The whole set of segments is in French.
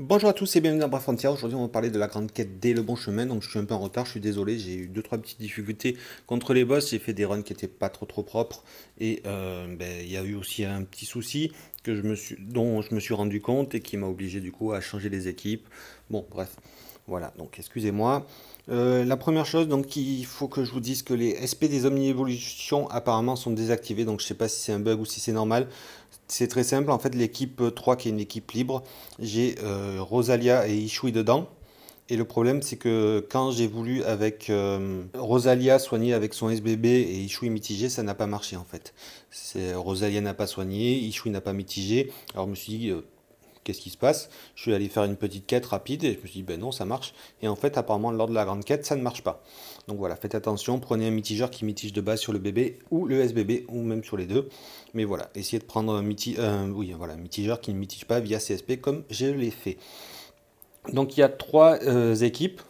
Bonjour à tous et bienvenue dans Bras Frontière. Aujourd'hui, on va parler de la grande quête dès le bon chemin. Donc, je suis un peu en retard, je suis désolé. J'ai eu deux trois petites difficultés contre les boss. J'ai fait des runs qui étaient pas trop propres et il y a eu aussi un petit souci dont je me suis rendu compte et qui m'a obligé du coup à changer les équipes. Bon, bref, voilà. Donc, excusez-moi. La première chose, donc, il faut que je vous dise que les SP des omni-évolutions apparemment sont désactivés. Donc, je sais pas si c'est un bug ou si c'est normal. C'est très simple, en fait, l'équipe 3 qui est une équipe libre, j'ai Rosalia et Ishui dedans. Et le problème, c'est que quand j'ai voulu avec Rosalia soigner avec son SBB et Ishui mitigé, ça n'a pas marché en fait. Rosalia n'a pas soigné, Ishui n'a pas mitigé. Alors je me suis dit, qu'est-ce qui se passe? Je suis allé faire une petite quête rapide et je me suis dit, ben non, ça marche. Et en fait, apparemment, lors de la grande quête, ça ne marche pas. Donc voilà, faites attention, prenez un mitigeur qui mitige de base sur le bébé ou le SBB ou même sur les deux. Mais voilà, essayez de prendre un mitigeur qui ne mitige pas via CSP comme je l'ai fait. Donc il y a trois équipes,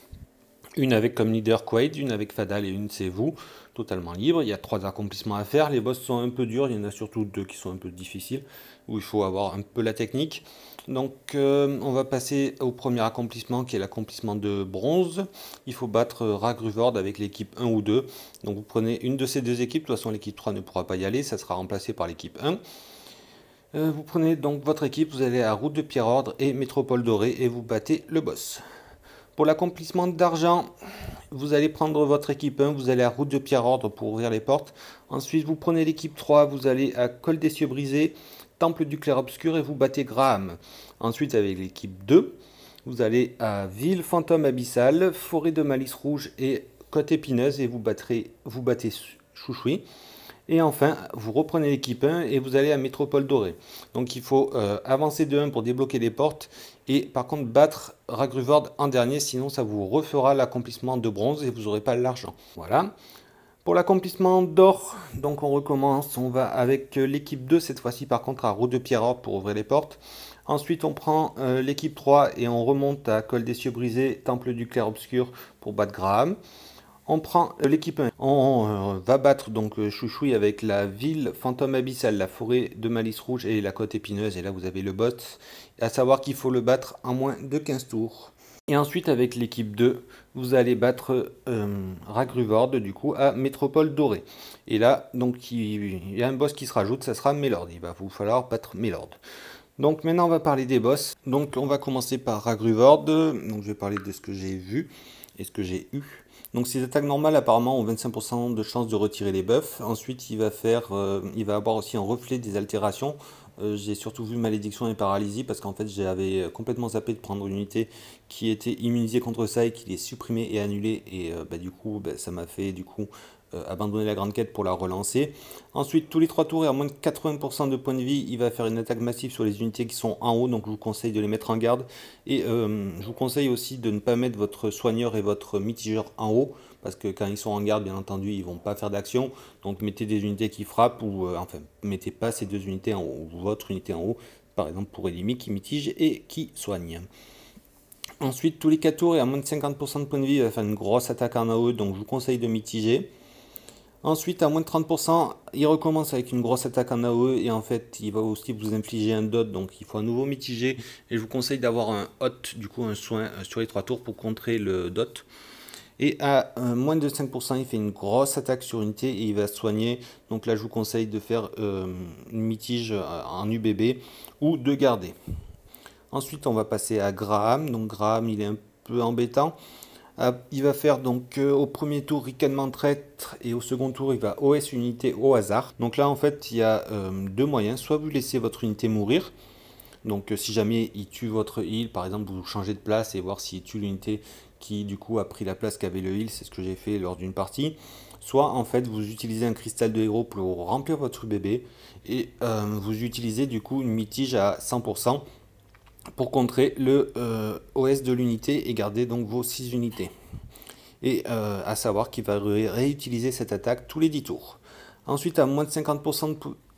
une avec comme leader Quaid, une avec Fadal et une c'est vous, totalement libre. Il y a trois accomplissements à faire, les boss sont un peu durs, il y en a surtout deux qui sont un peu difficiles, où il faut avoir un peu la technique. Donc on va passer au premier accomplissement qui est l'accomplissement de bronze. Il faut battre Ragruvord avec l'équipe 1 ou 2. Donc vous prenez une de ces deux équipes, de toute façon l'équipe 3 ne pourra pas y aller, ça sera remplacé par l'équipe 1. Vous prenez donc votre équipe, vous allez à Route de Pierre-Ordre et Métropole Dorée et vous battez le boss. Pour l'accomplissement d'argent, vous allez prendre votre équipe 1, vous allez à Route de Pierre-Ordre pour ouvrir les portes. Ensuite, vous prenez l'équipe 3, vous allez à Col des Cieux Brisés, Temple du Clair-Obscur et vous battez Graham. Ensuite, avec l'équipe 2, vous allez à Ville Fantôme Abyssale, Forêt de Malice Rouge et Côte Épineuse et vous battez Chouchoui. Et enfin, vous reprenez l'équipe 1 et vous allez à Métropole Dorée. Donc il faut avancer de 1 pour débloquer les portes et par contre battre Ragruvord en dernier, sinon ça vous refera l'accomplissement de bronze et vous n'aurez pas l'argent. Voilà. Pour l'accomplissement d'or, donc on recommence, on va avec l'équipe 2 cette fois-ci par contre à Route de Pierre pour ouvrir les portes. Ensuite on prend l'équipe 3 et on remonte à Col des Cieux Brisés, Temple du Clair-Obscur pour battre Graham. On prend l'équipe 1. On va battre donc Chouchoui avec la ville fantôme abyssale, la forêt de malice rouge et la côte épineuse. Et là, vous avez le bot. À savoir qu'il faut le battre en moins de 15 tours. Et ensuite, avec l'équipe 2, vous allez battre Ragruvord, du coup, à Métropole Dorée. Et là, donc, il y a un boss qui se rajoute, ça sera Mélord. Il va vous falloir battre Mélord. Donc maintenant, on va parler des boss. Donc, on va commencer par Ragruvord. Donc, je vais parler de ce que j'ai vu et ce que j'ai eu. Donc ces attaques normales apparemment ont 25% de chance de retirer les buffs. Ensuite il va avoir aussi un reflet des altérations. J'ai surtout vu malédiction et paralysie parce qu'en fait j'avais complètement zappé de prendre une unité qui était immunisée contre ça et qui les supprimée et annulée et du coup ça m'a fait du coup abandonner la grande quête pour la relancer. Ensuite tous les 3 tours et à moins de 80% de points de vie il va faire une attaque massive sur les unités qui sont en haut, donc je vous conseille de les mettre en garde et je vous conseille aussi de ne pas mettre votre soigneur et votre mitigeur en haut parce que quand ils sont en garde bien entendu ils vont pas faire d'action, donc mettez des unités qui frappent ou enfin mettez pas ces deux unités en haut ou votre unité en haut, par exemple pour Elimi qui mitige et qui soigne. Ensuite tous les 4 tours et à moins de 50% de points de vie il va faire une grosse attaque en AOE, donc je vous conseille de mitiger. Ensuite, à moins de 30%, il recommence avec une grosse attaque en AOE et en fait, il va aussi vous infliger un dot, donc il faut à nouveau mitiger. Et je vous conseille d'avoir un hot, du coup un soin sur les 3 tours pour contrer le dot. Et à moins de 5%, il fait une grosse attaque sur unité et il va soigner. Donc là, je vous conseille de faire une mitige en UBB ou de garder. Ensuite, on va passer à Graham. Donc Graham, il est un peu embêtant. Il va faire donc au premier tour ricanement traître et au second tour il va OS unité au hasard. Donc là en fait il y a deux moyens, soit vous laissez votre unité mourir, donc si jamais il tue votre heal, par exemple vous changez de place et voir s'il tue l'unité qui du coup a pris la place qu'avait le heal, c'est ce que j'ai fait lors d'une partie. Soit en fait vous utilisez un cristal de héros pour remplir votre bébé et vous utilisez du coup une mitige à 100% pour contrer le OS de l'unité et garder donc vos 6 unités. Et à savoir qu'il va réutiliser cette attaque tous les 10 tours. Ensuite, à moins de 50%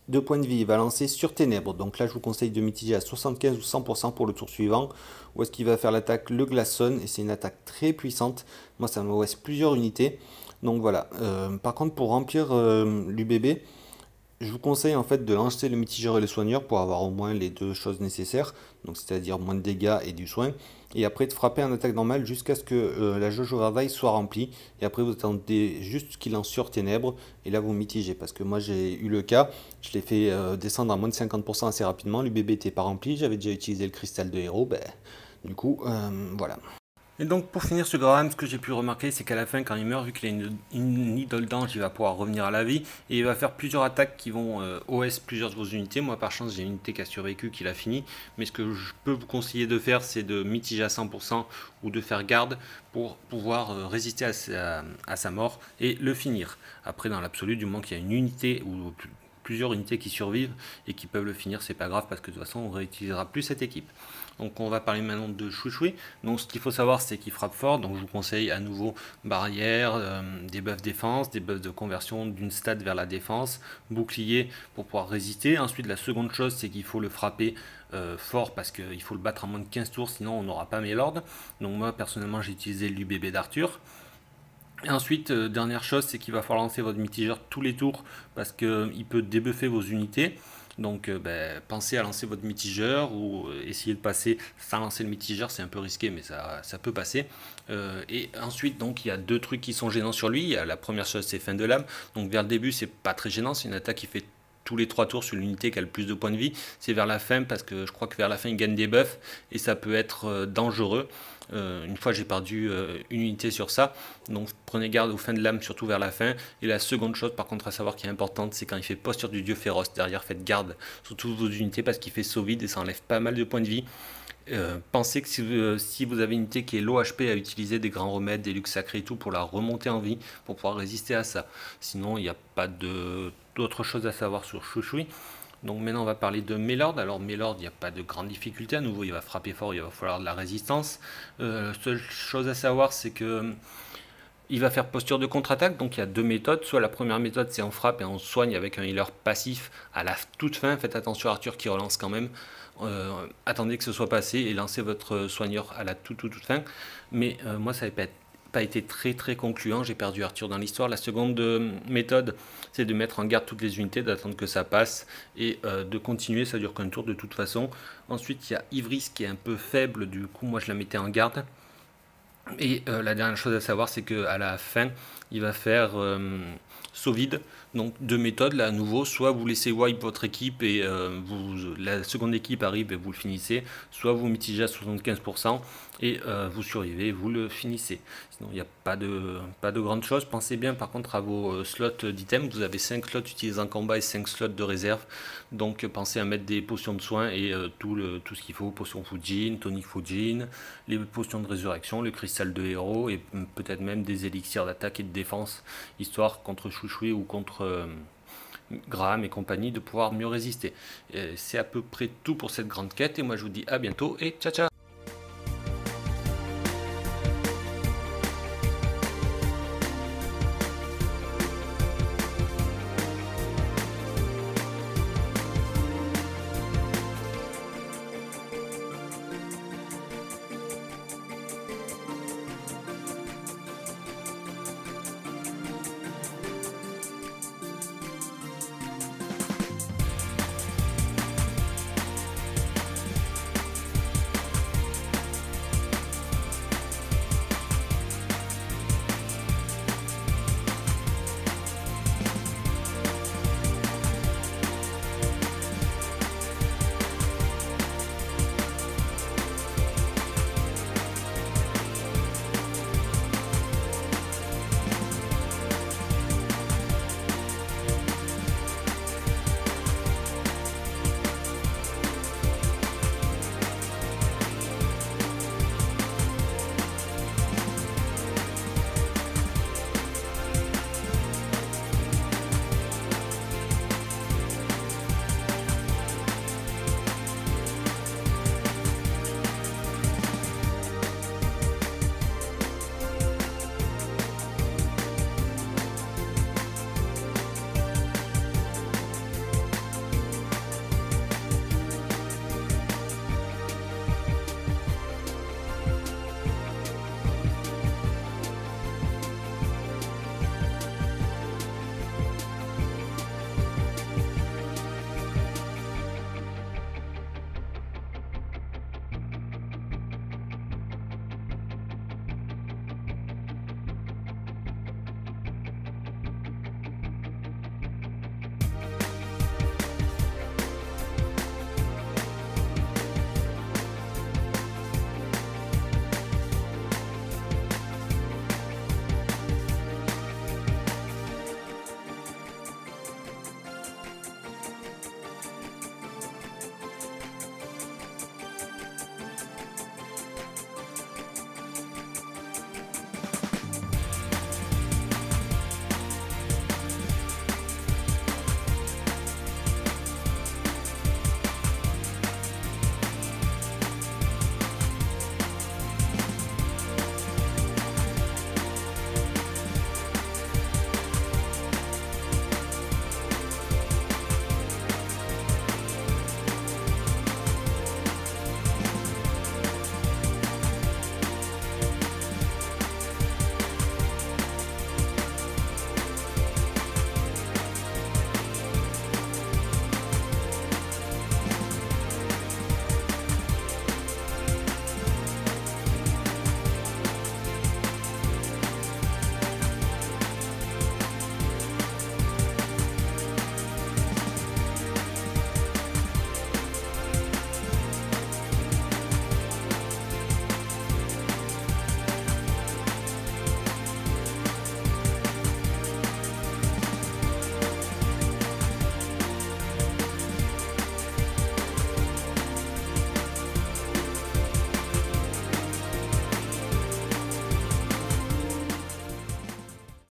de points de vie, il va lancer sur Ténèbres. Donc là, je vous conseille de mitiger à 75 ou 100% pour le tour suivant. Où est-ce qu'il va faire l'attaque Le Glaçon. Et c'est une attaque très puissante. Moi, ça me reste plusieurs unités. Donc voilà. Par contre, pour remplir l'UBB, Je vous conseille en fait de lancer le mitigeur et le soigneur pour avoir au moins les deux choses nécessaires, donc c'est-à-dire moins de dégâts et du soin, et après de frapper en attaque normale jusqu'à ce que la jauge Revive soit remplie, et après vous attendez juste qu'il en sur ténèbres, et là vous mitigez, parce que moi j'ai eu le cas, je l'ai fait descendre à moins de 50% assez rapidement, l'UBB n'était pas rempli, j'avais déjà utilisé le cristal de héros, ben, du coup voilà. Et donc pour finir ce Graham, ce que j'ai pu remarquer, c'est qu'à la fin quand il meurt, vu qu'il a une idole d'ange, il va pouvoir revenir à la vie et il va faire plusieurs attaques qui vont OS plusieurs de vos unités. Moi par chance j'ai une unité qui a survécu, qui l'a fini, mais ce que je peux vous conseiller de faire, c'est de mitiger à 100% ou de faire garde pour pouvoir résister à sa mort et le finir. Après dans l'absolu, du moment qu'il y a une unité ou plusieurs unités qui survivent et qui peuvent le finir, c'est pas grave parce que de toute façon on réutilisera plus cette équipe. Donc on va parler maintenant de Chouchoui. Donc ce qu'il faut savoir, c'est qu'il frappe fort, donc je vous conseille à nouveau barrière, des buffs défense, des buffs de conversion d'une stat vers la défense, bouclier pour pouvoir résister. Ensuite la seconde chose, c'est qu'il faut le frapper fort parce qu'il faut le battre en moins de 15 tours, sinon on n'aura pas mes lords. Donc moi personnellement j'ai utilisé l'UBB d'Arthur. Et ensuite, dernière chose, c'est qu'il va falloir lancer votre mitigeur tous les tours parce qu'il peut débuffer vos unités. Donc pensez à lancer votre mitigeur ou essayer de passer sans lancer le mitigeur, c'est un peu risqué mais ça peut passer. Et ensuite donc il y a deux trucs qui sont gênants sur lui. La première chose c'est fin de lame, donc vers le début c'est pas très gênant, c'est une attaque qui fait tous les 3 tours sur l'unité qui a le plus de points de vie. C'est vers la fin parce que je crois que vers la fin il gagne des buffs et ça peut être dangereux. Une fois j'ai perdu une unité sur ça, donc prenez garde aux fins de lame, surtout vers la fin. Et la seconde chose par contre à savoir qui est importante, c'est quand il fait posture du dieu féroce, derrière faites garde sur toutes vos unités parce qu'il fait saut vide et ça enlève pas mal de points de vie. Pensez que si vous avez une unité qui est low HP à utiliser des grands remèdes, des luxe sacrés et tout pour la remonter en vie, pour pouvoir résister à ça. Sinon il n'y a pas d'autre chose à savoir sur Chouchoui. Donc maintenant on va parler de Mélord. Alors Mélord, il n'y a pas de grande difficulté, à nouveau il va frapper fort, il va falloir de la résistance. Seule chose à savoir c'est que il va faire posture de contre-attaque, donc il y a deux méthodes. Soit la première méthode c'est on frappe et on soigne avec un healer passif à la toute fin. Faites attention à Arthur qui relance quand même. Attendez que ce soit passé et lancez votre soigneur à la toute fin. Mais moi ça n'avait pas été très concluant, j'ai perdu Arthur dans l'histoire. La seconde méthode c'est de mettre en garde toutes les unités, d'attendre que ça passe et de continuer, ça dure qu'un tour de toute façon. Ensuite il y a Ivris qui est un peu faible, du coup moi je la mettais en garde. Et la dernière chose à savoir, c'est qu'à la fin, il va faire saut vide. Donc deux méthodes là à nouveau, soit vous laissez wipe votre équipe et la seconde équipe arrive et vous le finissez, soit vous mitigez à 75% et vous survivez, vous le finissez. Sinon il n'y a pas de grande chose. Pensez bien par contre à vos slots d'items, vous avez 5 slots utilisés en combat et 5 slots de réserve, donc pensez à mettre des potions de soins et tout ce qu'il faut, potions Fujin, tonic Fujin, les potions de résurrection, le cristal de héros et peut-être même des élixirs d'attaque et de défense, histoire contre Chouchoui ou contre Graham et compagnie de pouvoir mieux résister. C'est à peu près tout pour cette grande quête et moi je vous dis à bientôt et ciao ciao.